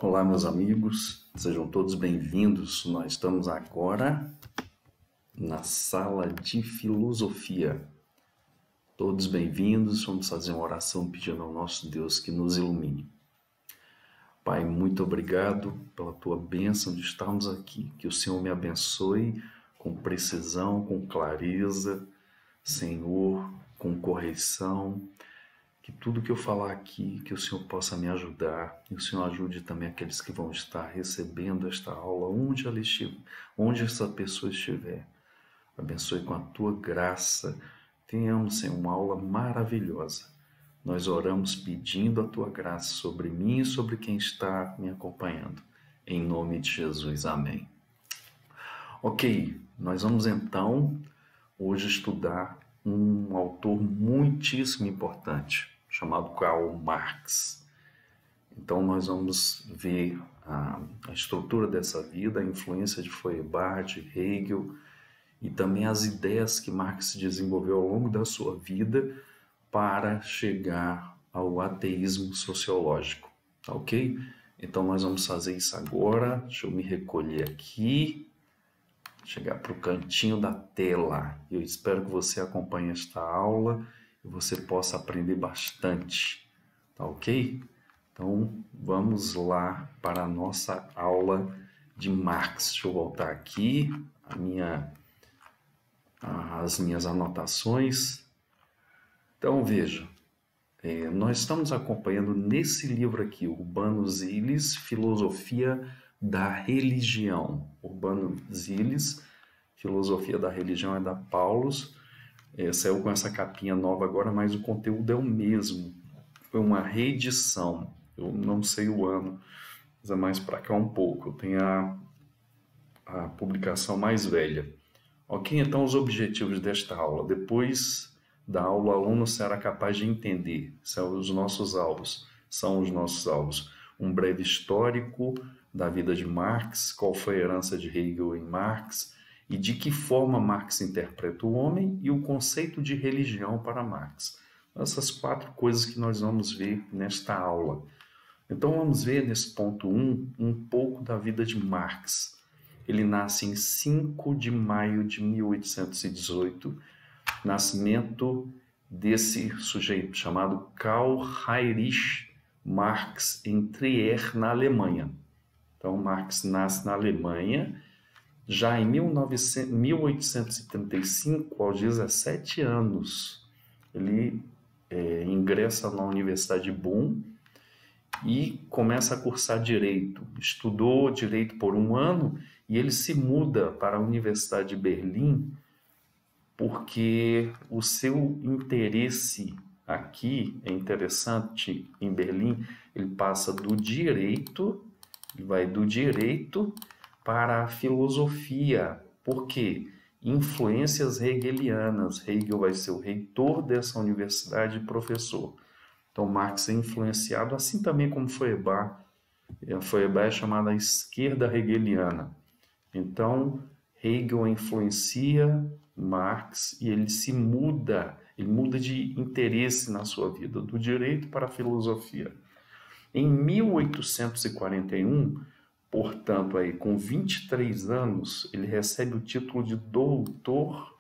Olá, meus amigos, sejam todos bem-vindos. Nós estamos agora na sala de filosofia. Todos bem-vindos, vamos fazer uma oração pedindo ao nosso Deus que nos ilumine. Pai, muito obrigado pela tua bênção de estarmos aqui. Que o Senhor me abençoe com precisão, com clareza, Senhor, com correção. Que tudo que eu falar aqui, que o Senhor possa me ajudar, e o Senhor ajude também aqueles que vão estar recebendo esta aula, onde essa pessoa estiver. Abençoe com a tua graça. Tenhamos, Senhor, uma aula maravilhosa. Nós oramos pedindo a tua graça sobre mim e sobre quem está me acompanhando. Em nome de Jesus, amém. Ok, nós vamos então hoje estudar um autor muitíssimo importante, chamado Karl Marx. Então nós vamos ver a estrutura dessa vida, a influência de Feuerbach, de Hegel e também as ideias que Marx desenvolveu ao longo da sua vida para chegar ao ateísmo sociológico, tá ok? Então nós vamos fazer isso agora. Deixa eu me recolher aqui, chegar para o cantinho da tela. Eu espero que você acompanhe esta aula e você possa aprender bastante, tá ok? Então vamos lá para a nossa aula de Marx. Deixa eu voltar aqui as minhas anotações. Então veja, nós estamos acompanhando nesse livro aqui, Urbano Zilles, Filosofia da Religião. Urbano Zilles, Filosofia da Religião, é da Paulus. Saiu com essa capinha nova agora, mas o conteúdo é o mesmo. Foi uma reedição. Eu não sei o ano, mas é mais para cá um pouco. Tem a publicação mais velha. Ok, então os objetivos desta aula. Depois da aula, o aluno será capaz de entender. São os nossos alvos. Um breve histórico da vida de Marx, qual foi a herança de Hegel em Marx e de que forma Marx interpreta o homem e o conceito de religião para Marx. Essas 4 coisas que nós vamos ver nesta aula. Então vamos ver nesse ponto 1 um pouco da vida de Marx. Ele nasce em 5 de maio de 1818, nascimento desse sujeito chamado Karl Heinrich Marx em Trier, na Alemanha. Então, Marx nasce na Alemanha, já em 1835, aos 17 anos. Ele ingressa na Universidade de Bonn e começa a cursar Direito. Estudou Direito por 1 ano e ele se muda para a Universidade de Berlim porque o seu interesse aqui é interessante. Em Berlim, ele passa do direito, ele vai do direito para a filosofia. Por quê? Influências hegelianas. Hegel vai ser o reitor dessa universidade e professor. Então, Marx é influenciado, assim também como Feuerbach. Feuerbach é chamada a esquerda hegeliana. Então, Hegel influencia Marx e ele muda de interesse na sua vida, do direito para a filosofia. Em 1841, portanto, com 23 anos, ele recebe o título de doutor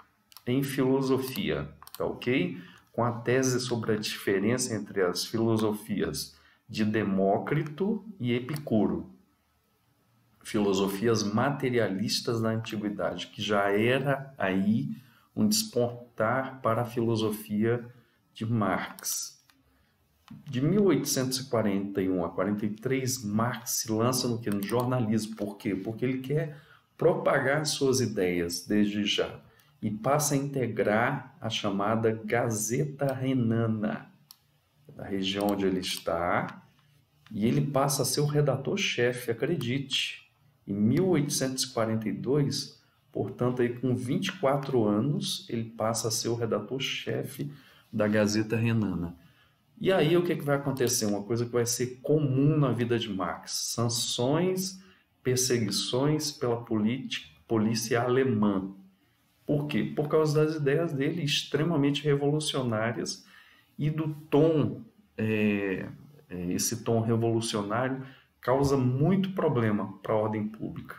em filosofia, tá ok? Com a tese sobre a diferença entre as filosofias de Demócrito e Epicuro, filosofias materialistas da antiguidade, que já era aí um despontar para a filosofia de Marx. De 1841 a 43, Marx se lança no jornalismo. Por quê? Porque ele quer propagar suas ideias desde já e passa a integrar a chamada Gazeta Renana, da região onde ele está, e ele passa a ser o redator-chefe, acredite. Em 1842, portanto, com 24 anos, ele passa a ser o redator-chefe da Gazeta Renana. E aí o que vai acontecer? Uma coisa que vai ser comum na vida de Marx: sanções, perseguições pela polícia alemã. Por quê? Por causa das ideias dele extremamente revolucionárias e do tom, esse tom revolucionário causa muito problema para a ordem pública.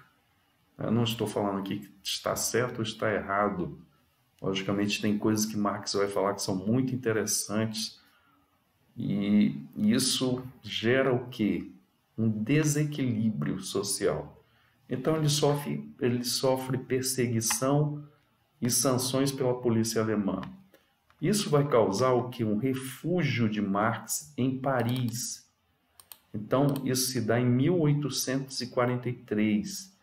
Eu não estou falando aqui que está certo ou está errado. Logicamente, tem coisas que Marx vai falar que são muito interessantes, e isso gera o quê? Um desequilíbrio social. Então ele sofre perseguição e sanções pela polícia alemã. Isso vai causar o quê? Um refúgio de Marx em Paris. Então isso se dá em 1843.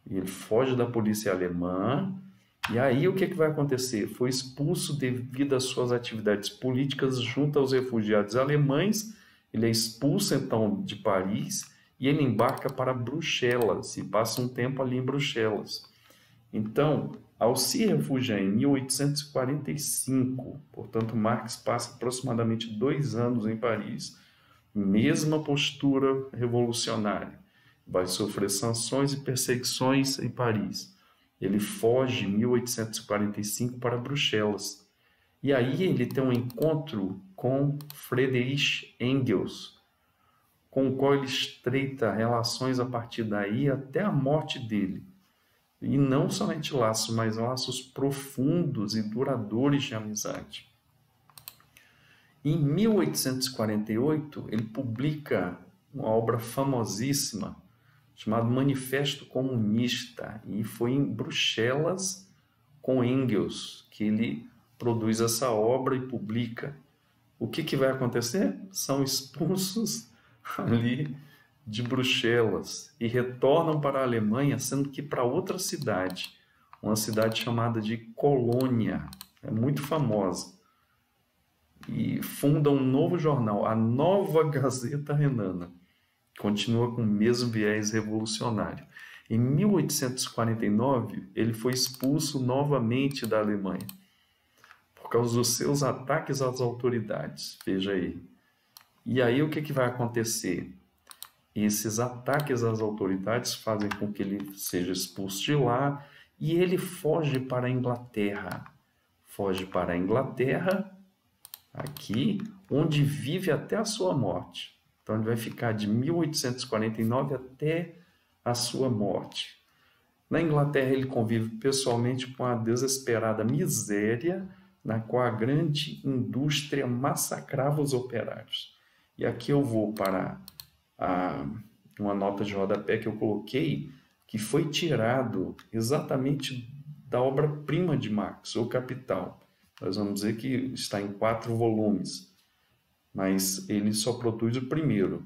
Ele foge da polícia alemã. E aí o que vai acontecer? Foi expulso devido às suas atividades políticas junto aos refugiados alemães. Ele é expulso então de Paris e ele embarca para Bruxelas e passa um tempo ali em Bruxelas. Então, ao se refugiar em 1845, portanto Marx passa aproximadamente 2 anos em Paris, mesma postura revolucionária, vai sofrer sanções e perseguições em Paris. Ele foge em 1845 para Bruxelas. E aí ele tem um encontro com Friedrich Engels, com o qual ele estreita relações a partir daí até a morte dele. E não somente laços, mas laços profundos e duradouros de amizade. Em 1848, ele publica uma obra famosíssima chamada Manifesto Comunista, e foi em Bruxelas com Engels que ele produz essa obra e publica. O que vai acontecer? São expulsos ali de Bruxelas e retornam para a Alemanha, sendo que para outra cidade, uma cidade chamada de Colônia, é muito famosa, e fundam um novo jornal, a Nova Gazeta Renana. Continua com o mesmo viés revolucionário. Em 1849, ele foi expulso novamente da Alemanha por causa dos seus ataques às autoridades. Veja aí. E aí o que vai acontecer? Esses ataques às autoridades fazem com que ele seja expulso de lá e ele foge para a Inglaterra. Foge para a Inglaterra, aqui, onde vive até a sua morte. Então ele vai ficar de 1849 até a sua morte. Na Inglaterra ele convive pessoalmente com a desesperada miséria na qual a grande indústria massacrava os operários. E aqui eu vou para uma nota de rodapé que eu coloquei, que foi tirado exatamente da obra-prima de Marx, O Capital. Nós vamos dizer que está em 4 volumes, mas ele só produz o primeiro.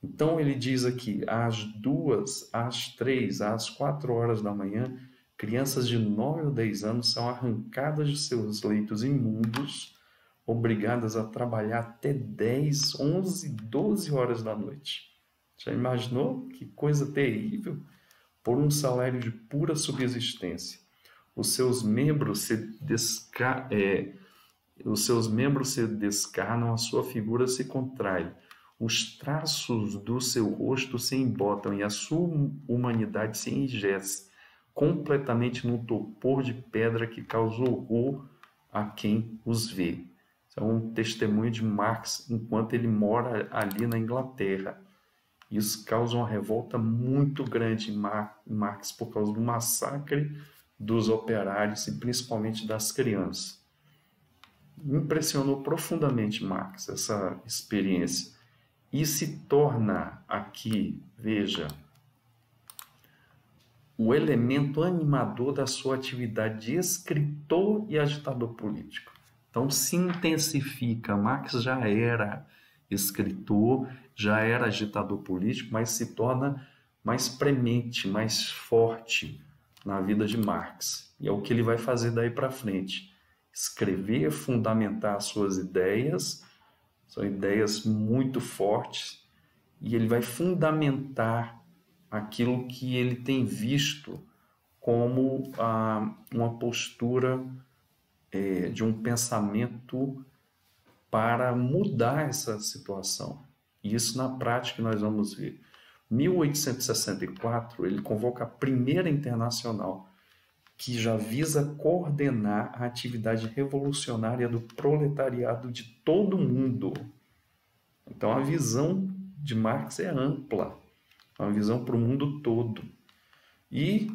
Então ele diz aqui, às 2, às 3, às 4 horas da manhã, crianças de 9 ou 10 anos são arrancadas de seus leitos imundos, obrigadas a trabalhar até 10, 11, 12 horas da noite. Já imaginou? Que coisa terrível! Por um salário de pura subsistência. Os seus membros se descarnam, a sua figura se contrai, os traços do seu rosto se embotam e a sua humanidade se enrijece, completamente num torpor de pedra que causa horror a quem os vê. Isso é um testemunho de Marx enquanto ele mora ali na Inglaterra. Isso causa uma revolta muito grande em Marx por causa do massacre dos operários e principalmente das crianças. Impressionou profundamente Marx essa experiência e se torna aqui, veja, o elemento animador da sua atividade de escritor e agitador político. Então se intensifica. Marx já era escritor, já era agitador político, mas se torna mais premente, mais forte na vida de Marx. E é o que ele vai fazer daí para frente. Escrever, fundamentar as suas ideias, são ideias muito fortes, e ele vai fundamentar aquilo que ele tem visto como uma postura de um pensamento para mudar essa situação. E isso na prática nós vamos ver. Em 1864, ele convoca a Primeira Internacional, que já visa coordenar a atividade revolucionária do proletariado de todo o mundo. Então a visão de Marx é ampla, uma visão para o mundo todo. E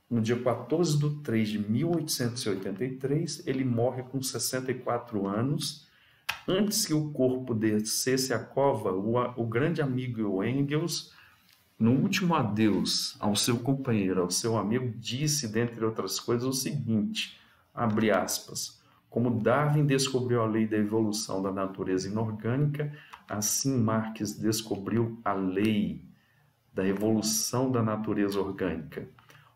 no dia 14 de 3 de 1883, ele morre com 64 anos. Antes que o corpo descesse a cova, o grande amigo Engels, no último adeus ao seu companheiro, ao seu amigo, disse, dentre outras coisas, o seguinte, abre aspas, como Darwin descobriu a lei da evolução da natureza inorgânica, assim Marx descobriu a lei da evolução da natureza orgânica.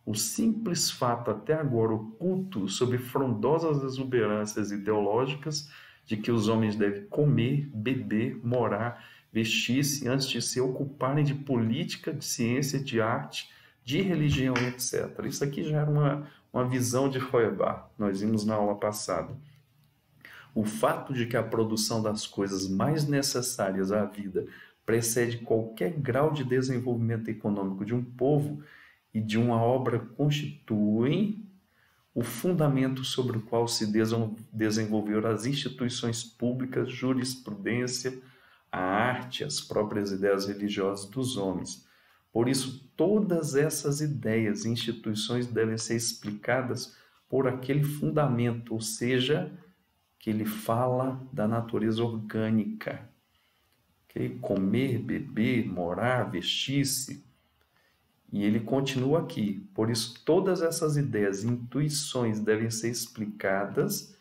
O simples fato até agora oculto sob frondosas exuberâncias ideológicas de que os homens devem comer, beber, morar, vestir-se antes de se ocuparem de política, de ciência, de arte, de religião, etc. Isso aqui já era uma visão de Feuerbach, nós vimos na aula passada. O fato de que a produção das coisas mais necessárias à vida precede qualquer grau de desenvolvimento econômico de um povo e de uma obra constituem o fundamento sobre o qual se desenvolveram as instituições públicas, jurisprudência, a arte, as próprias ideias religiosas dos homens. Por isso, todas essas ideias e instituições devem ser explicadas por aquele fundamento, ou seja, que ele fala da natureza orgânica. Okay? Comer, beber, morar, vestir-se. E ele continua aqui. Por isso, todas essas ideias e intuições devem ser explicadas,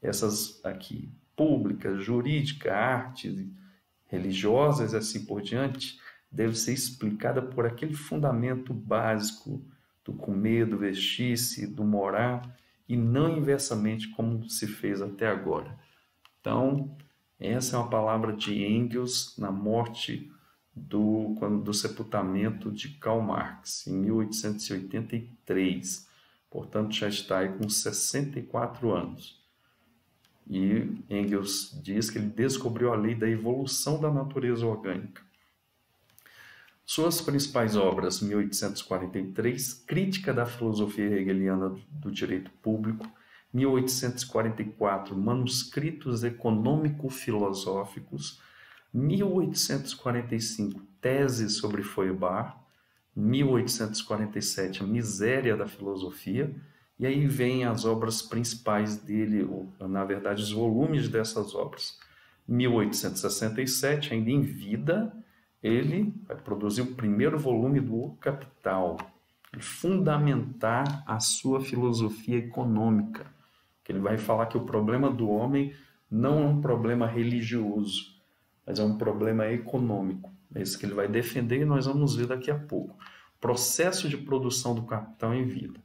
essas aqui, públicas, jurídica, artes, religiosas e assim por diante, deve ser explicada por aquele fundamento básico do comer, do vestir-se, do morar, e não inversamente como se fez até agora. Então, essa é uma palavra de Engels na morte do sepultamento de Karl Marx, em 1883. Portanto, já está aí com 64 anos. E Engels diz que ele descobriu a lei da evolução da natureza orgânica. Suas principais obras, 1843, Crítica da Filosofia Hegeliana do Direito Público, 1844, Manuscritos Econômico-Filosóficos, 1845, Tese sobre Feuerbach, 1847, A Miséria da Filosofia, e aí vem as obras principais dele, na verdade, os volumes dessas obras. 1867, ainda em vida, ele vai produzir o primeiro volume do O Capital, e fundamentar a sua filosofia econômica, que ele vai falar que o problema do homem não é um problema religioso, mas é um problema econômico. É isso que ele vai defender e nós vamos ver daqui a pouco. Processo de produção do capital em vida.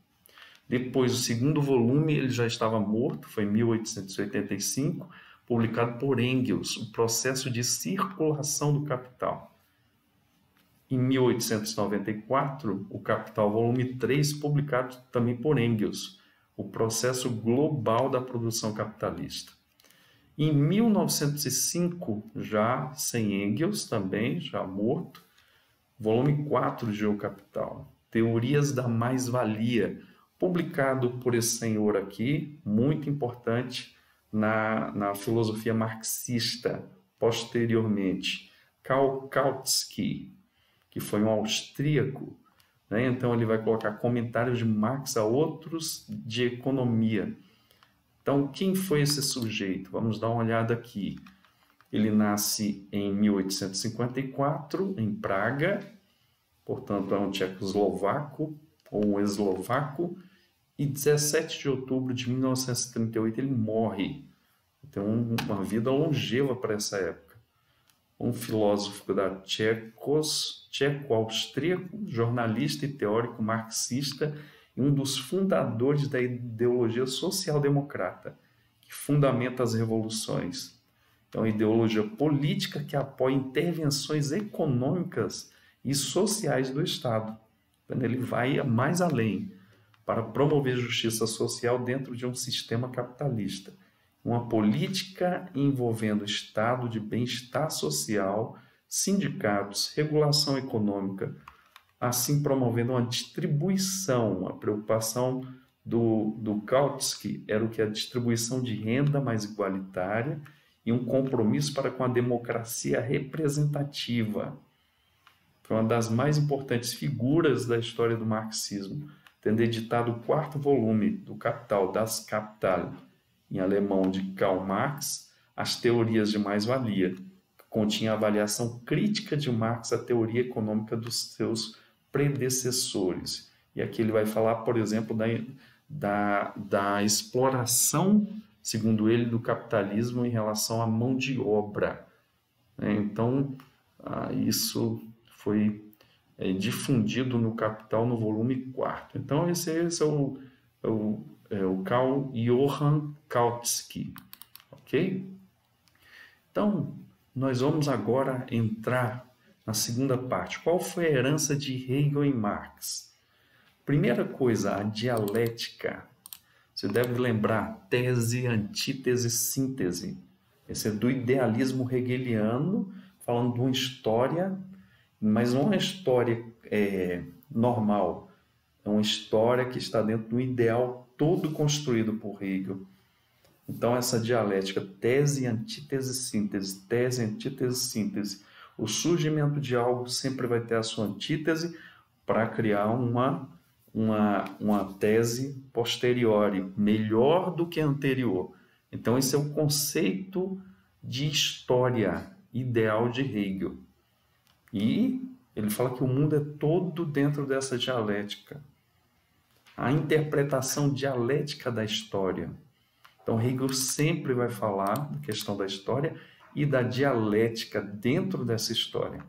Depois, o segundo volume, ele já estava morto, foi em 1885, publicado por Engels, o processo de circulação do capital. Em 1894, o Capital, volume 3, publicado também por Engels, o processo global da produção capitalista. Em 1905, já sem Engels também, já morto, volume 4 de O Capital, Teorias da Mais-Valia, publicado por esse senhor aqui, muito importante na filosofia marxista, posteriormente, Karl Kautsky, que foi um austríaco, né? Então ele vai colocar comentários de Marx a outros de economia. Então, quem foi esse sujeito? Vamos dar uma olhada aqui. Ele nasce em 1854, em Praga, portanto é um tchecoslovaco ou um eslovaco, e 17 de outubro de 1938 ele morre. Tem uma vida longeva para essa época. Um filósofo da tcheco-austríaco, jornalista e teórico marxista, e um dos fundadores da ideologia social-democrata, que fundamenta as revoluções. É uma ideologia política que apoia intervenções econômicas e sociais do Estado. Ele vai mais além para promover justiça social dentro de um sistema capitalista. Uma política envolvendo Estado de bem-estar social, sindicatos, regulação econômica, assim promovendo uma distribuição. A preocupação do Kautsky era o que a distribuição de renda mais igualitária e um compromisso para com a democracia representativa. Foi uma das mais importantes figuras da história do marxismo, tendo editado o 4º volume do Capital, Das Kapital, em alemão, de Karl Marx, As Teorias de Mais-Valia, que continha a avaliação crítica de Marx à teoria econômica dos seus predecessores. E aqui ele vai falar, por exemplo, da exploração, segundo ele, do capitalismo em relação à mão de obra. Então, isso foi difundido no Capital no volume 4º. Então, esse é o Karl Johann Kautsky, ok? Então, nós vamos agora entrar na segunda parte. Qual foi a herança de Hegel em Marx? Primeira coisa, a dialética. Você deve lembrar, tese, antítese, síntese. Esse é do idealismo hegeliano, falando de uma história, mas não é uma história normal. É uma história que está dentro do ideal todo construído por Hegel. Então, essa dialética, tese, antítese, síntese, tese, antítese, síntese. O surgimento de algo sempre vai ter a sua antítese para criar uma tese posteriori, melhor do que a anterior. Então, esse é o conceito de história ideal de Hegel. E ele fala que o mundo é todo dentro dessa dialética. A interpretação dialética da história. Então, Hegel sempre vai falar da questão da história e da dialética dentro dessa história.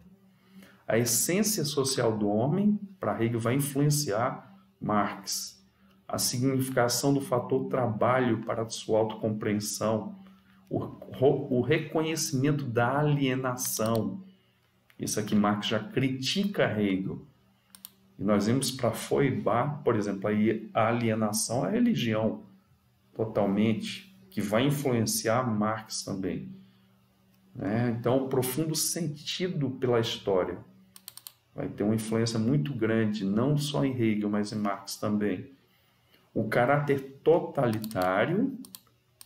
A essência social do homem, para Hegel, vai influenciar Marx. A significação do fator trabalho para sua autocompreensão, o reconhecimento da alienação. Isso aqui Marx já critica Hegel. E nós vimos para Feuerbach, por exemplo, a alienação é a religião, totalmente, que vai influenciar Marx também. Então, o profundo sentido pela história vai ter uma influência muito grande, não só em Hegel, mas em Marx também. O caráter totalitário,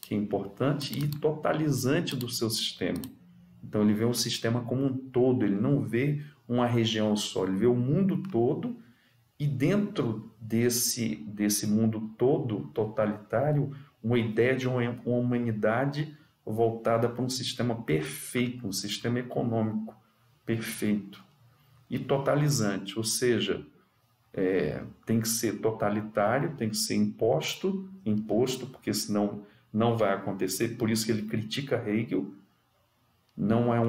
que é importante, e totalizante do seu sistema. Então, ele vê o sistema como um todo, ele não vê uma região só, ele vê o mundo todo, e dentro desse mundo todo totalitário, uma ideia de uma humanidade voltada para um sistema perfeito, um sistema econômico perfeito e totalizante, ou seja, tem que ser totalitário, tem que ser imposto, porque senão não vai acontecer, por isso que ele critica Hegel. Não é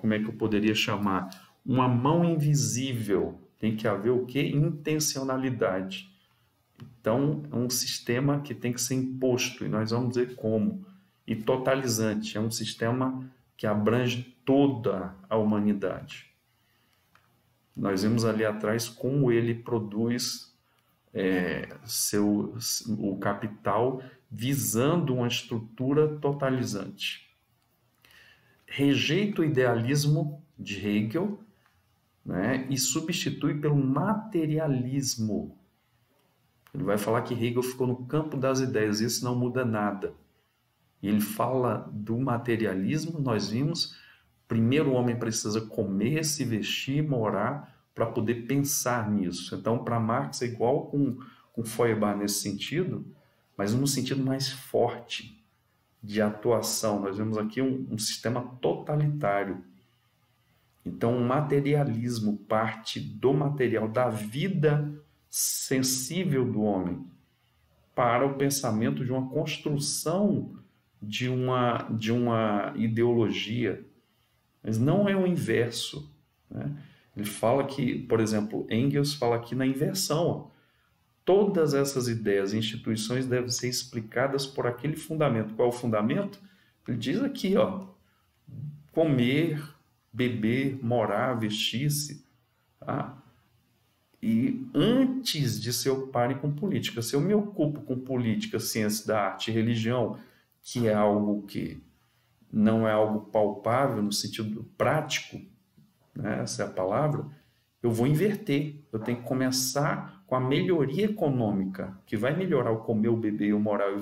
como é que eu poderia chamar? Uma mão invisível. Tem que haver o quê? Intencionalidade. Então, é um sistema que tem que ser imposto, e nós vamos dizer como. E totalizante, é um sistema que abrange toda a humanidade. Nós vimos ali atrás como ele produz o capital visando uma estrutura totalizante. Rejeita o idealismo de Hegel, e substitui pelo materialismo. Ele vai falar que Hegel ficou no campo das ideias, isso não muda nada. E ele fala do materialismo, nós vimos, primeiro o homem precisa comer, se vestir, morar, para poder pensar nisso. Então, para Marx é igual com Feuerbach nesse sentido, mas num sentido mais forte de atuação. Nós vemos aqui um sistema totalitário. Então, o materialismo parte do material, da vida sensível do homem, para o pensamento de uma construção de uma ideologia. Mas não é o inverso. Ele fala que, por exemplo, Engels fala aqui na inversão. Todas essas ideias e instituições devem ser explicadas por aquele fundamento. Qual é o fundamento? Ele diz aqui, comer, beber, morar, vestir-se. E antes de se ocuparem com política, se eu me ocupo com política, ciência da arte e religião, que é algo que não é algo palpável no sentido prático, essa é a palavra, eu vou inverter. Eu tenho que começar com a melhoria econômica, que vai melhorar o comer, o beber, o morar e o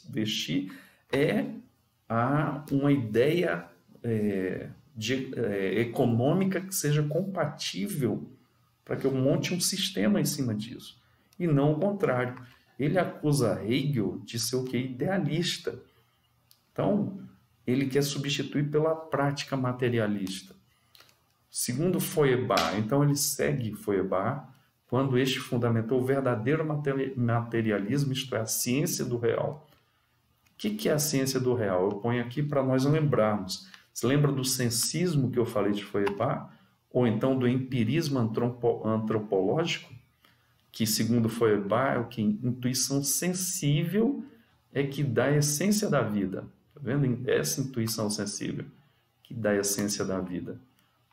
vestir, é a uma ideia econômica que seja compatível para que eu monte um sistema em cima disso. E não o contrário. Ele acusa Hegel de ser o que? Idealista. Então, ele quer substituir pela prática materialista. Segundo Feuerbach, então ele segue Feuerbach quando este fundamentou o verdadeiro materialismo, isto é, a ciência do real. O que é a ciência do real? Eu ponho aqui para nós lembrarmos. Você lembra do sensismo que eu falei de Feuerbach? Ou então do empirismo antropológico? Que, segundo Feuerbach, é o que? Intuição sensível é que dá a essência da vida. Está vendo? Essa intuição sensível que dá a essência da vida.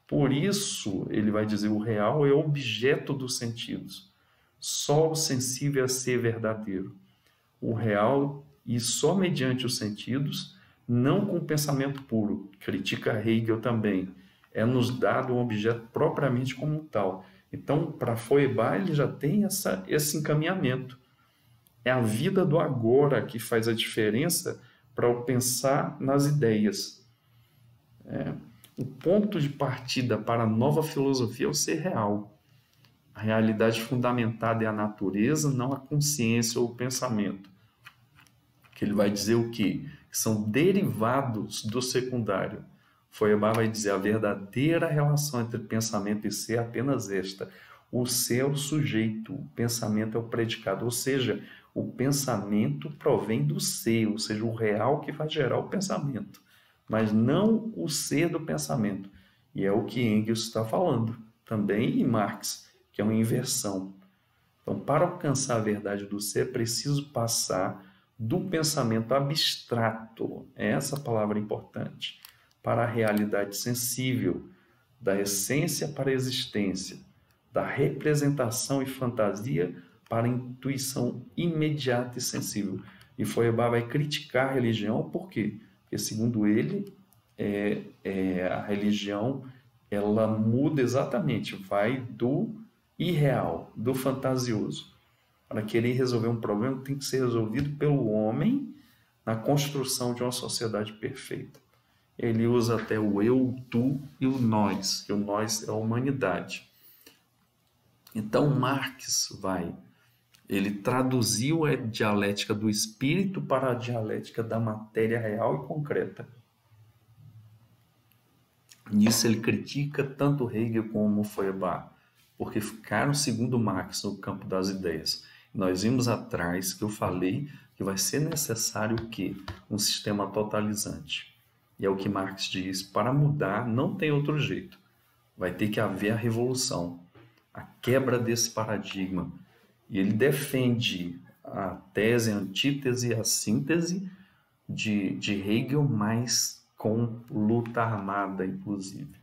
Por isso, ele vai dizer, o real é objeto dos sentidos. Só o sensível é ser verdadeiro. O real, e só mediante os sentidos, não com o pensamento puro. Critica Hegel também. É nos dado um objeto propriamente como tal. Então, para Feuerbach, ele já tem esse encaminhamento. É a vida do agora que faz a diferença para eu pensar nas ideias. O ponto de partida para a nova filosofia é o ser real. A realidade fundamentada é a natureza, não a consciência ou o pensamento. Que ele vai dizer o quê? Que são derivados do secundário. Feuerbach vai dizer a verdadeira relação entre pensamento e ser é apenas esta. O ser é o sujeito, o pensamento é o predicado. Ou seja, o pensamento provém do ser, ou seja, o real que vai gerar o pensamento, mas não o ser do pensamento. E é o que Engels está falando também, e Marx, que é uma inversão. Então, para alcançar a verdade do ser, é preciso passar do pensamento abstrato, essa palavra importante, para a realidade sensível, da essência para a existência, da representação e fantasia para a intuição imediata e sensível. E Feuerbach vai criticar a religião, por quê? Porque, segundo ele, a religião ela muda exatamente, vai do irreal, do fantasioso. Para querer resolver um problema, tem que ser resolvido pelo homem na construção de uma sociedade perfeita. Ele usa até o eu, o tu e o nós, que o nós é a humanidade. Então, Marx ele traduziu a dialética do espírito para a dialética da matéria real e concreta. Nisso ele critica tanto Hegel como Feuerbach, porque ficaram, segundo Marx, no campo das ideias. Nós vimos atrás que eu falei que vai ser necessário o quê? Um sistema totalizante. E é o que Marx diz, para mudar não tem outro jeito. Vai ter que haver a revolução, a quebra desse paradigma. E ele defende a tese, a antítese e a síntese de Hegel, mas com luta armada, inclusive.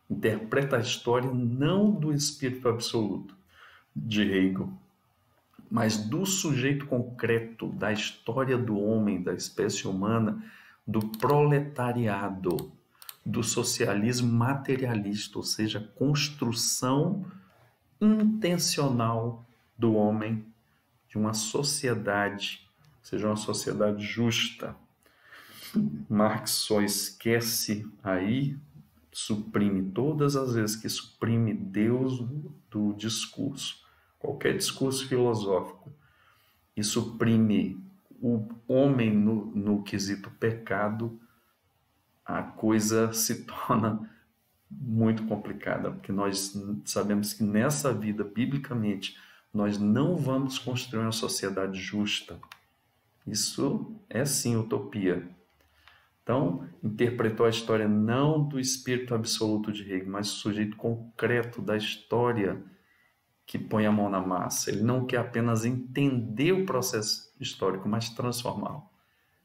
Interpreta a história não do espírito absoluto de Hegel, mas do sujeito concreto, da história do homem, da espécie humana, do proletariado, do socialismo materialista, ou seja, construção intencional do homem de uma sociedade, seja uma sociedade justa. Marx só esquece aí, suprime todas as vezes que suprime Deus do discurso, qualquer discurso filosófico, e suprime o homem no quesito pecado, a coisa se torna muito complicada, porque nós sabemos que nessa vida, biblicamente, nós não vamos construir uma sociedade justa. Isso é sim utopia. Então, interpretou a história não do espírito absoluto de Hegel, mas do sujeito concreto da história que põe a mão na massa. Ele não quer apenas entender o processo histórico, mas transformá-lo.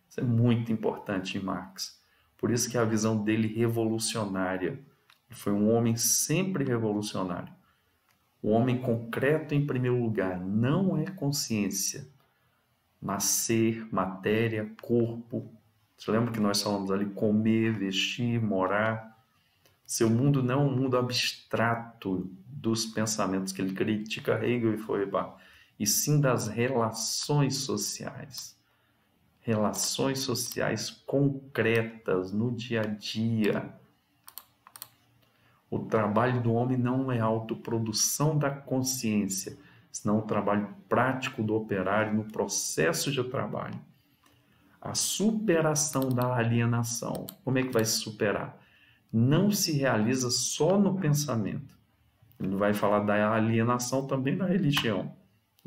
Isso é muito importante em Marx. Por isso que a visão dele revolucionária. Ele foi um homem sempre revolucionário. O homem concreto em primeiro lugar não é consciência, mas ser, matéria, corpo. Você lembra que nós falamos ali comer, vestir, morar? Seu mundo não é um mundo abstrato dos pensamentos que ele critica Hegel e Feuerbach, e sim das relações sociais. relações sociais concretas no dia a dia. O trabalho do homem não é a autoprodução da consciência, senão o trabalho prático do operário no processo de trabalho. A superação da alienação. Como é que vai se superar? Não se realiza só no pensamento. Ele vai falar da alienação também na religião,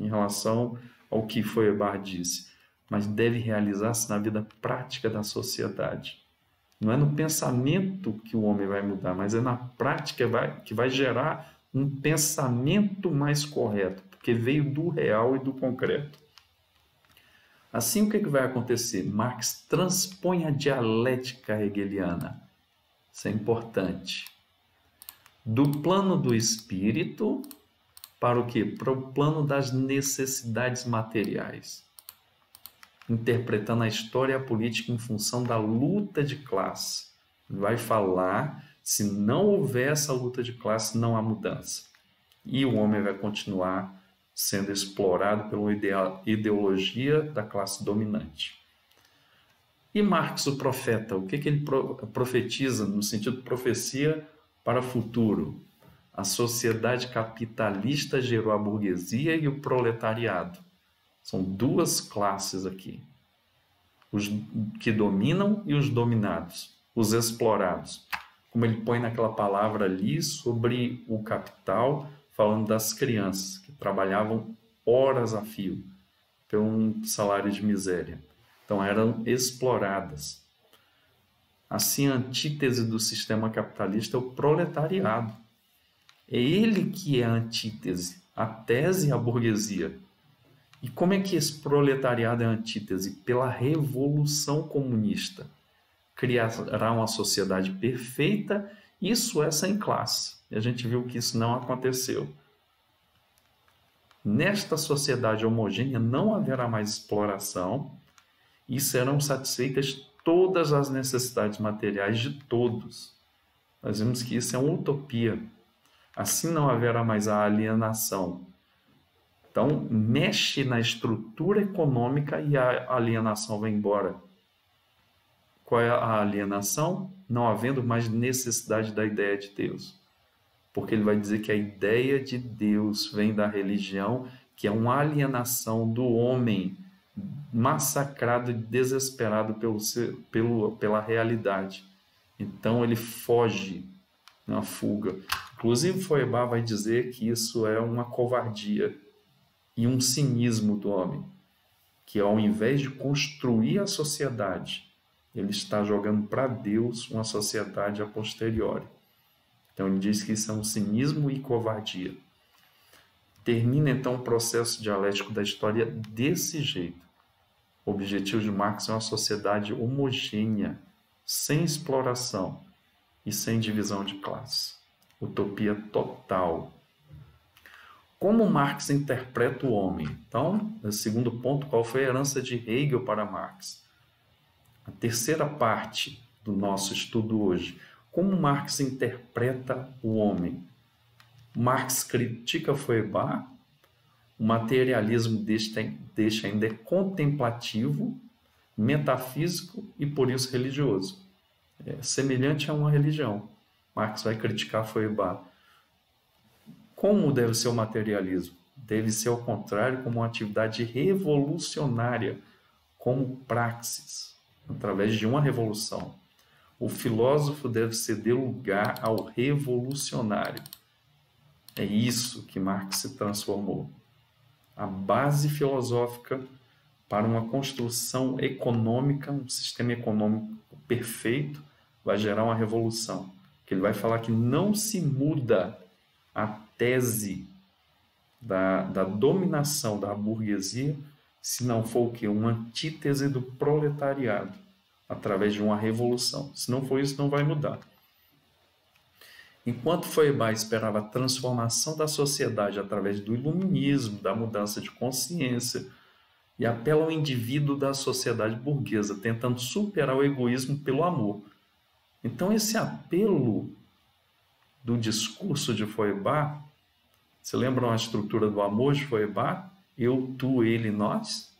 em relação ao que Feuerbach disse, mas deve realizar-se na vida prática da sociedade. Não é no pensamento que o homem vai mudar, mas é na prática que vai gerar um pensamento mais correto, porque veio do real e do concreto. Assim, o que vai acontecer? Marx transpõe a dialética hegeliana. Isso é importante. Do plano do espírito para o quê? Para o plano das necessidades materiais. Interpretando a história e a política em função da luta de classe. Vai falar, se não houver essa luta de classe, não há mudança. E o homem vai continuar sendo explorado pela ideologia da classe dominante. E Marx, o profeta, o que ele profetiza no sentido de profecia para o futuro? A sociedade capitalista gerou a burguesia e o proletariado. São duas classes aqui. Os que dominam e os dominados, os explorados. Como ele põe naquela palavra ali sobre o capital, falando das crianças que trabalhavam horas a fio por um salário de miséria. Então eram exploradas. Assim, a antítese do sistema capitalista é o proletariado. É ele que é a antítese, a tese e a burguesia. E como é que esse proletariado é a antítese? Pela revolução comunista. Criará uma sociedade perfeita, isso é sem classe. E a gente viu que isso não aconteceu. Nesta sociedade homogênea não haverá mais exploração e serão satisfeitas todas as necessidades materiais de todos. Nós vimos que isso é uma utopia. Assim não haverá mais a alienação. Então, mexe na estrutura econômica e a alienação vai embora. Qual é a alienação? Não havendo mais necessidade da ideia de Deus. Porque ele vai dizer que a ideia de Deus vem da religião, que é uma alienação do homem massacrado e desesperado pela realidade. Então ele foge, uma fuga. Inclusive Feuerbach vai dizer que isso é uma covardia e um cinismo do homem, que ao invés de construir a sociedade, ele está jogando para Deus uma sociedade a posteriori. Então ele diz que isso é um cinismo e covardia. Termina então o processo dialético da história desse jeito. O objetivo de Marx é uma sociedade homogênea, sem exploração e sem divisão de classe. Utopia total. Como Marx interpreta o homem? Então, no segundo ponto, qual foi a herança de Hegel para Marx? A terceira parte do nosso estudo hoje. Como Marx interpreta o homem? Marx critica Feuerbach, o materialismo deste ainda é contemplativo, metafísico e por isso religioso. É semelhante a uma religião. Marx vai criticar Feuerbach. Como deve ser o materialismo? Deve ser ao contrário, como uma atividade revolucionária, como praxis, através de uma revolução. O filósofo deve ceder lugar ao revolucionário. É isso que Marx se transformou. A base filosófica para uma construção econômica, um sistema econômico perfeito, vai gerar uma revolução. Que ele vai falar que não se muda a tese da dominação da burguesia se não for o quê? Uma antítese do proletariado, através de uma revolução. Se não for isso, não vai mudar. Enquanto Feuerbach esperava a transformação da sociedade através do iluminismo, da mudança de consciência, e apela ao indivíduo da sociedade burguesa, tentando superar o egoísmo pelo amor. Então, esse apelo do discurso de Feuerbach, você lembra a estrutura do amor de Feuerbach? Eu, tu, ele, nós?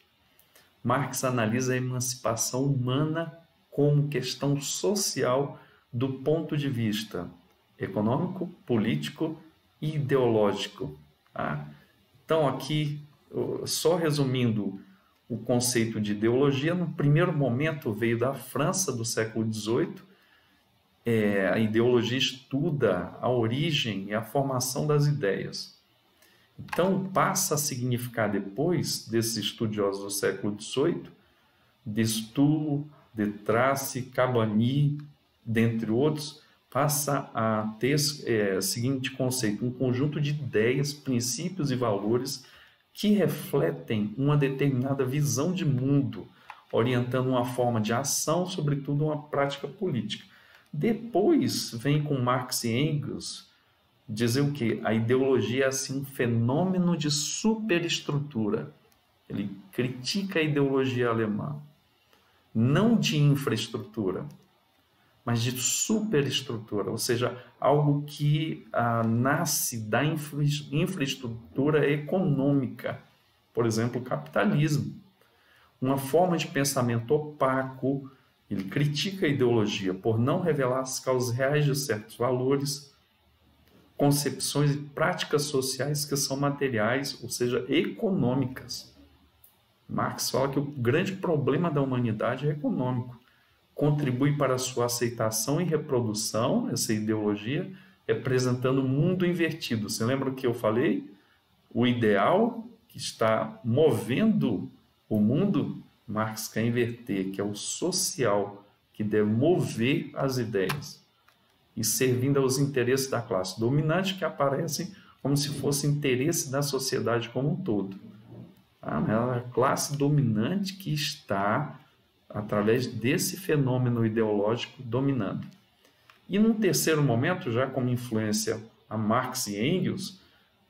Marx analisa a emancipação humana como questão social do ponto de vista econômico, político e ideológico. Tá? Então, aqui, só resumindo o conceito de ideologia, no primeiro momento veio da França do século XVIII. A ideologia estuda a origem e a formação das ideias. Então, passa a significar, depois desses estudiosos do século XVIII, Destour, de Tracy, Cabani, dentre outros, passa a ter o seguinte conceito: um conjunto de ideias, princípios e valores que refletem uma determinada visão de mundo, orientando uma forma de ação, sobretudo uma prática política. Depois vem com Marx e Engels dizer o quê? A ideologia é assim, um fenômeno de superestrutura. Ele critica a ideologia alemã, não de infraestrutura, mas de superestrutura, ou seja, algo que nasce da infraestrutura econômica, por exemplo, o capitalismo. Uma forma de pensamento opaco. Ele critica a ideologia por não revelar as causas reais de certos valores, concepções e práticas sociais que são materiais, ou seja, econômicas. Marx fala que o grande problema da humanidade é econômico. Contribui para a sua aceitação e reprodução, essa ideologia, representando o mundo invertido. Você lembra o que eu falei? O ideal que está movendo o mundo, Marx quer inverter, que é o social, que deve mover as ideias e servindo aos interesses da classe dominante, que aparecem como se fosse interesse da sociedade como um todo. É a classe dominante que está, através desse fenômeno ideológico, dominando. E num terceiro momento, já como influência a Marx e Engels,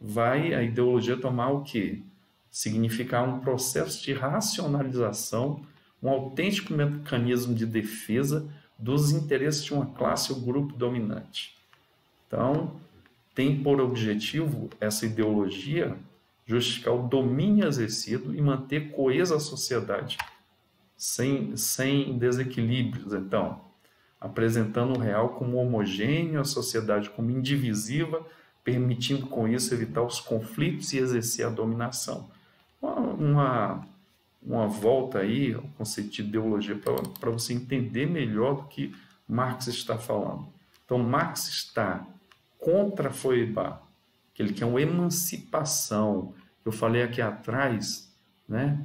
vai a ideologia tomar o quê? Significar um processo de racionalização, um autêntico mecanismo de defesa dos interesses de uma classe ou grupo dominante. Então, tem por objetivo essa ideologia justificar o domínio exercido e manter coesa a sociedade, sem desequilíbrios. Então, apresentando o real como homogêneo, a sociedade como indivisível, permitindo com isso evitar os conflitos e exercer a dominação. Uma volta aí ao conceito de ideologia para você entender melhor do que Marx está falando. Então, Marx está contra Feuerbach, que ele quer uma emancipação. Eu falei aqui atrás, né,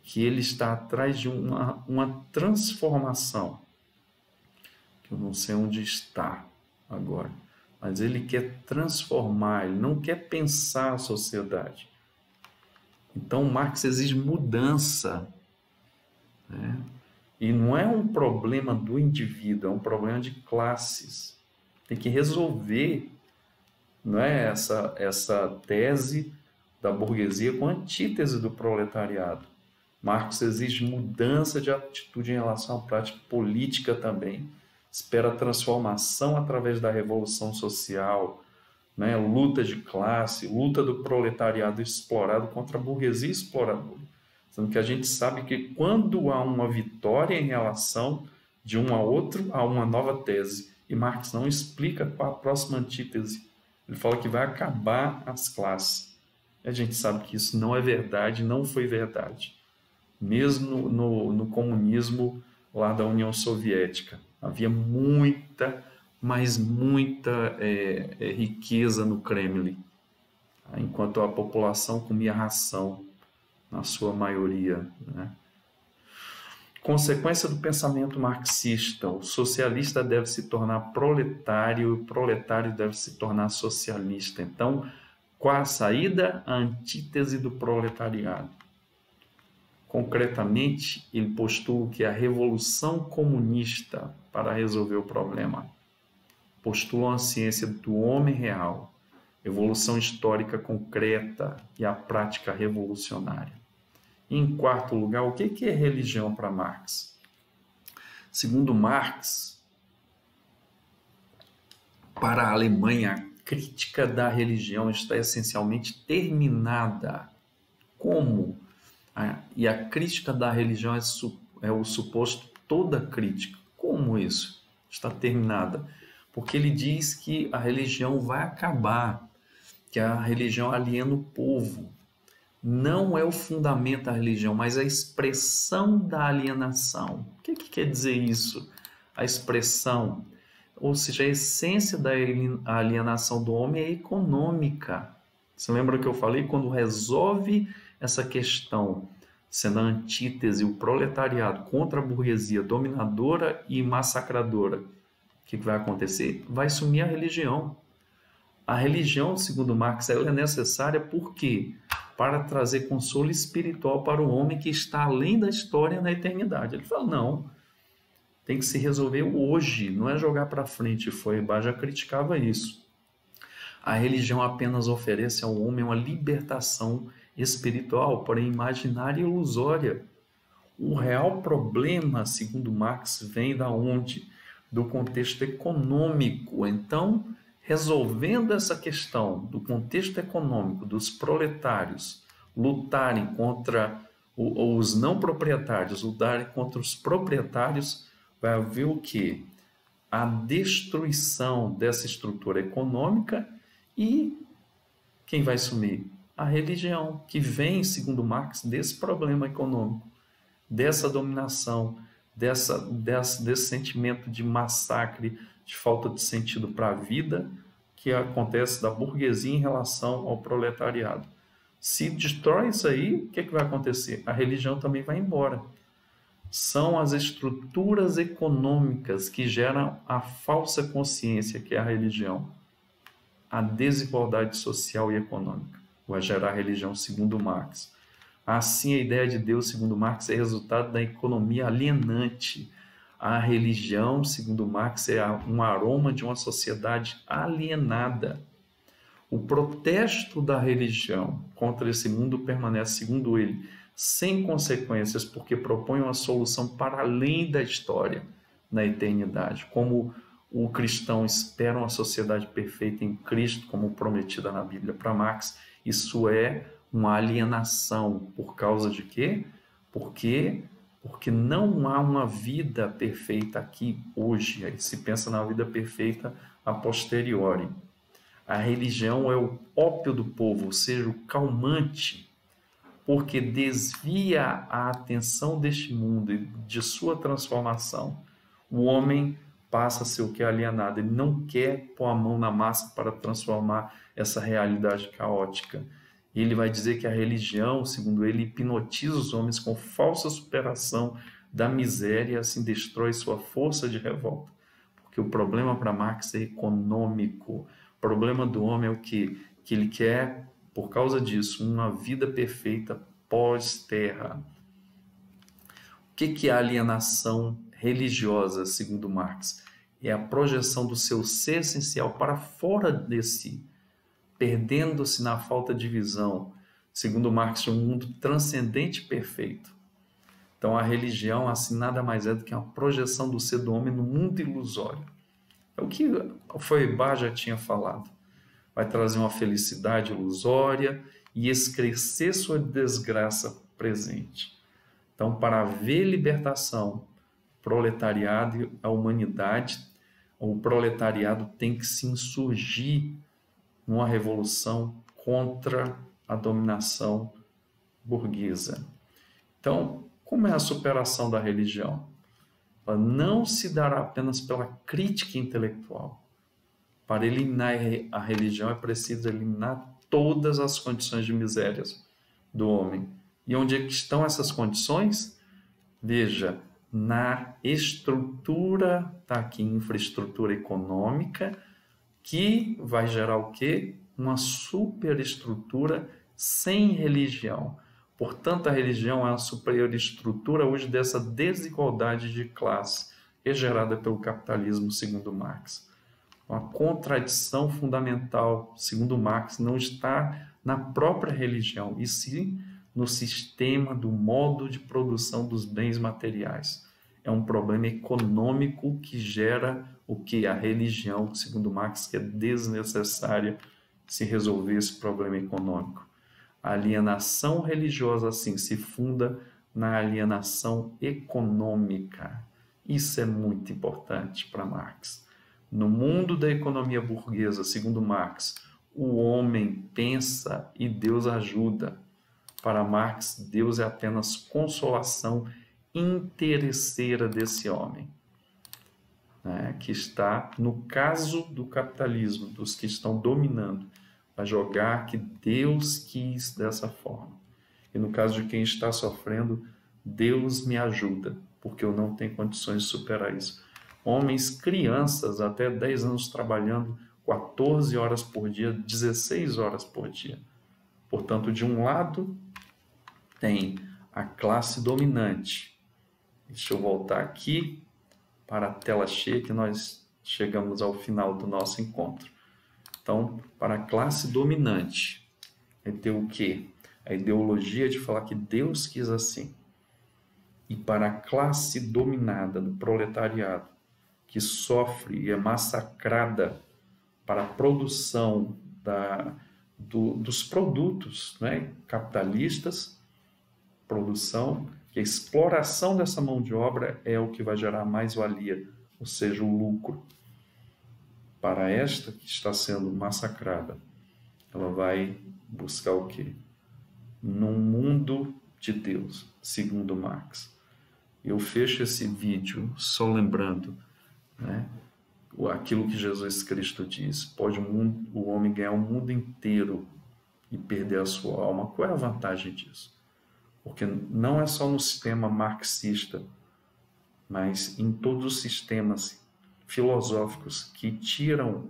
que ele está atrás de uma transformação, que eu não sei onde está agora, mas ele quer transformar, ele não quer pensar a sociedade. Então, Marx exige mudança, né? E não é um problema do indivíduo, é um problema de classes. Tem que resolver, não é, essa tese da burguesia com a antítese do proletariado. Marx exige mudança de atitude em relação à prática política também. Espera transformação através da revolução social, né? Luta de classe, luta do proletariado explorado contra a burguesia exploradora. Sendo que a gente sabe que quando há uma vitória em relação de um a outro, há uma nova tese. E Marx não explica qual a próxima antítese. Ele fala que vai acabar as classes. E a gente sabe que isso não é verdade, não foi verdade. Mesmo no comunismo lá da União Soviética, havia muita riqueza no Kremlin, enquanto a população comia ração, na sua maioria, né? Consequência do pensamento marxista: o socialista deve se tornar proletário e o proletário deve se tornar socialista. Então, qual a saída? A antítese do proletariado. Concretamente, ele postula que a revolução comunista para resolver o problema. Postula a ciência do homem real, evolução histórica concreta e a prática revolucionária. Em quarto lugar, o que é religião para Marx? Segundo Marx, para a Alemanha, a crítica da religião está essencialmente terminada. Como? E a crítica da religião é o suposto toda crítica. Como isso? Está terminada. Porque ele diz que a religião vai acabar, que a religião aliena o povo. Não é o fundamento da religião, mas a expressão da alienação. O que quer dizer isso? A expressão, ou seja, a essência da alienação do homem é econômica. Você lembra que eu falei? Quando resolve essa questão, sendo a antítese, o proletariado contra a burguesia dominadora e massacradora, o que vai acontecer? Vai sumir a religião. A religião, segundo Marx, ela é necessária por quê? Para trazer consolo espiritual para o homem que está além da história na eternidade. Ele fala, não, tem que se resolver hoje, não é jogar para frente. Feuerbach já criticava isso. A religião apenas oferece ao homem uma libertação espiritual, porém imaginária e ilusória. O real problema, segundo Marx, vem da onde? Do contexto econômico. Então, resolvendo essa questão do contexto econômico, dos proletários lutarem contra os não proprietários, lutarem contra os proprietários, vai haver o quê? A destruição dessa estrutura econômica e quem vai sumir? A religião, que vem, segundo Marx, desse problema econômico, dessa dominação, desse sentimento de massacre, de falta de sentido para a vida que acontece da burguesia em relação ao proletariado. Se destrói isso aí, o que vai acontecer? A religião também vai embora. São as estruturas econômicas que geram a falsa consciência, que é a religião. A desigualdade social e econômica vai gerar a religião, segundo Marx. Assim, a ideia de Deus, segundo Marx, é resultado da economia alienante. A religião, segundo Marx, é um aroma de uma sociedade alienada. O protesto da religião contra esse mundo permanece, segundo ele, sem consequências, porque propõe uma solução para além da história, na eternidade. Como o cristão espera uma sociedade perfeita em Cristo, como prometida na Bíblia para Marx, isso é uma alienação. Por causa de quê? Porque não há uma vida perfeita aqui hoje. Aí se pensa na vida perfeita a posteriori. A religião é o ópio do povo, ou seja, o calmante, porque desvia a atenção deste mundo e de sua transformação. O homem passa a ser o que é alienado. Ele não quer pôr a mão na massa para transformar essa realidade caótica. Ele vai dizer que a religião, segundo ele, hipnotiza os homens com falsa superação da miséria e assim destrói sua força de revolta. Porque o problema para Marx é econômico. O problema do homem é o quê? Que ele quer, por causa disso, uma vida perfeita pós-terra. O que é a alienação religiosa, segundo Marx? É a projeção do seu ser essencial para fora de si, perdendo-se na falta de visão, segundo Marx, um mundo transcendente e perfeito. Então, a religião, assim, nada mais é do que uma projeção do ser do homem no mundo ilusório. É o que o Feuerbach já tinha falado. Vai trazer uma felicidade ilusória e excrescer sua desgraça presente. Então, para haver libertação, proletariado e a humanidade, o proletariado tem que se insurgir numa revolução contra a dominação burguesa. Então, como é a superação da religião? Ela não se dará apenas pela crítica intelectual. Para eliminar a religião é preciso eliminar todas as condições de misérias do homem. E onde é que estão essas condições? Veja, na estrutura, está aqui, infraestrutura econômica, que vai gerar o quê? Uma superestrutura sem religião. Portanto, a religião é a superior estrutura hoje dessa desigualdade de classe, que é gerada pelo capitalismo, segundo Marx. Uma contradição fundamental, segundo Marx, não está na própria religião, e sim no sistema do modo de produção dos bens materiais. É um problema econômico que gera o que? A religião, segundo Marx, que é desnecessária se resolver esse problema econômico. A alienação religiosa, assim, se funda na alienação econômica. Isso é muito importante para Marx. No mundo da economia burguesa, segundo Marx, o homem pensa e Deus ajuda. Para Marx, Deus é apenas consolação interesseira desse homem, né, que está, no caso do capitalismo, dos que estão dominando, a jogar que Deus quis dessa forma. E no caso de quem está sofrendo, Deus me ajuda, porque eu não tenho condições de superar isso. Homens, crianças, até 10 anos trabalhando 14 horas por dia, 16 horas por dia. Portanto, de um lado, tem a classe dominante. Deixa eu voltar aqui para a tela cheia, que nós chegamos ao final do nosso encontro. Então, para a classe dominante, é ter o quê? A ideologia de falar que Deus quis assim. E para a classe dominada do proletariado, que sofre e é massacrada para a produção dos produtos, né, capitalistas, produção, que a exploração dessa mão de obra é o que vai gerar mais-valia, ou seja, o lucro. Para esta que está sendo massacrada, ela vai buscar o quê? Num mundo de Deus, segundo Marx. Eu fecho esse vídeo só lembrando, né, aquilo que Jesus Cristo diz: pode o homem ganhar o mundo inteiro e perder a sua alma. Qual é a vantagem disso? Porque não é só no sistema marxista, mas em todos os sistemas filosóficos que tiram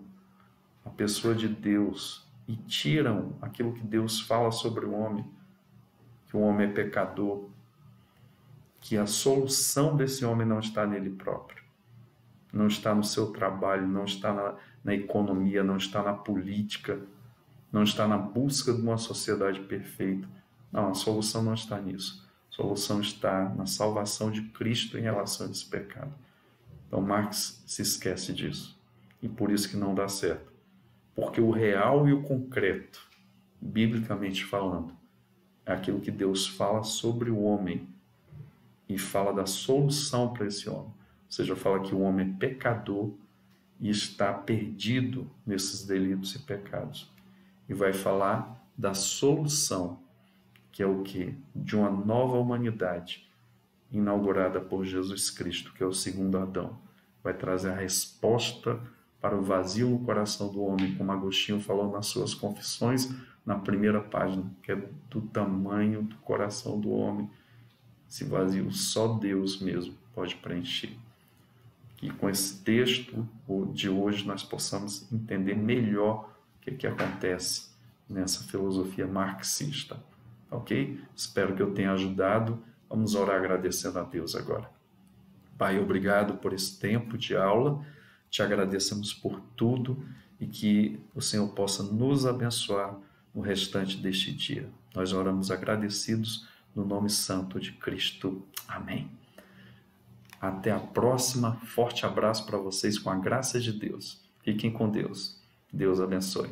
a pessoa de Deus e tiram aquilo que Deus fala sobre o homem, que o homem é pecador, que a solução desse homem não está nele próprio, não está no seu trabalho, não está na economia, não está na política, não está na busca de uma sociedade perfeita. Não, a solução não está nisso. A solução está na salvação de Cristo em relação a esse pecado. Então Marx se esquece disso. E por isso que não dá certo. Porque o real e o concreto, biblicamente falando, é aquilo que Deus fala sobre o homem e fala da solução para esse homem. Ou seja, fala que o homem é pecador e está perdido nesses delitos e pecados. E vai falar da solução, que é o quê? De uma nova humanidade inaugurada por Jesus Cristo, que é o segundo Adão. Vai trazer a resposta para o vazio no coração do homem, como Agostinho falou nas suas confissões, na primeira página, que é do tamanho do coração do homem. Esse vazio só Deus mesmo pode preencher. Que com esse texto de hoje nós possamos entender melhor o que acontece nessa filosofia marxista. Ok? Espero que eu tenha ajudado. Vamos orar agradecendo a Deus agora. Pai, obrigado por esse tempo de aula. Te agradecemos por tudo e que o Senhor possa nos abençoar no restante deste dia. Nós oramos agradecidos no nome santo de Cristo. Amém. Até a próxima. Forte abraço para vocês com a graça de Deus. Fiquem com Deus. Deus abençoe.